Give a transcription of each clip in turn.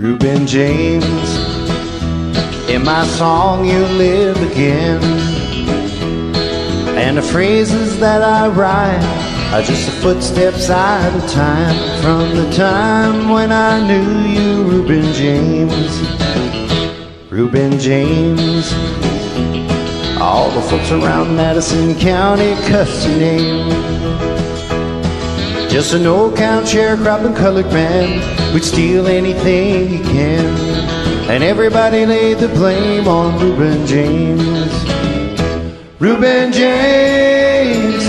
Reuben James, in my song you live again, and the phrases that I write are just the footsteps at a time, from the time when I knew you, Reuben James. Reuben James, all the folks around Madison County cuss your name. Just an old count sharecropping colored man would steal anything he can, and everybody laid the blame on Reuben James. Reuben James,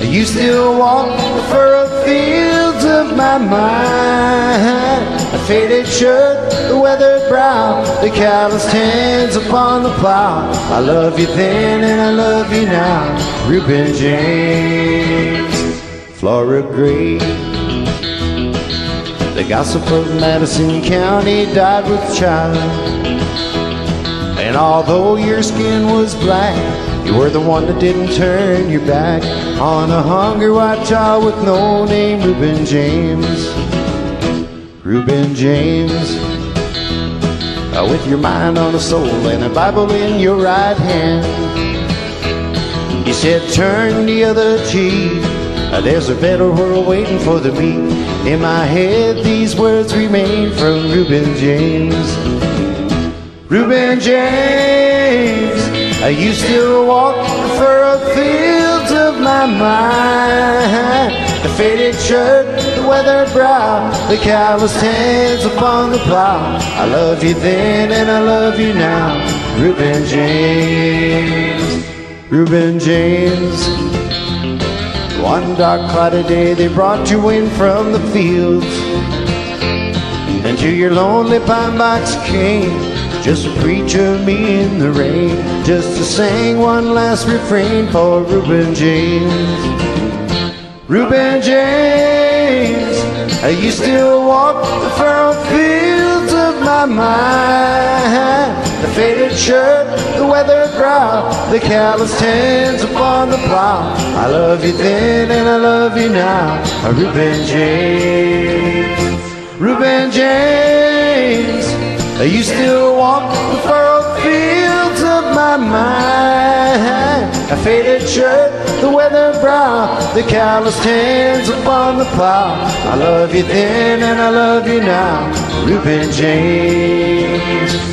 you still walk the furrowed fields of my mind. A faded shirt, the weathered brow, the calloused hands upon the plow. I love you then and I love you now, Reuben James. Flora Gray, the gossip of Madison County, died with child. And although your skin was black, you were the one that didn't turn your back on a hungry white child with no name, Reuben James. Reuben James, with your mind on a soul and a Bible in your right hand, you said turn the other cheek, there's a better world waiting for the meek. In my head these words remain from Reuben James. Reuben James, you still walk the furrowed fields of my mind. The faded shirt, the weathered brow, the calloused hands upon the plow. I love you then and I love you now, Reuben James. Reuben James, one dark cloudy day they brought you in from the fields, and to your lonely pine box you came, just to preach of me in the rain, just to sing one last refrain for Reuben James. Reuben James, you still walk the furrowed fields of my mind. The faded shirt, the weathered brow, the calloused hands upon the plow. I love you then and I love you now, Reuben James. Reuben James, you still walk the furrowed fields of my mind. A faded shirt, the weathered brow, the calloused hands upon the plow. I love you then and I love you now, Reuben James.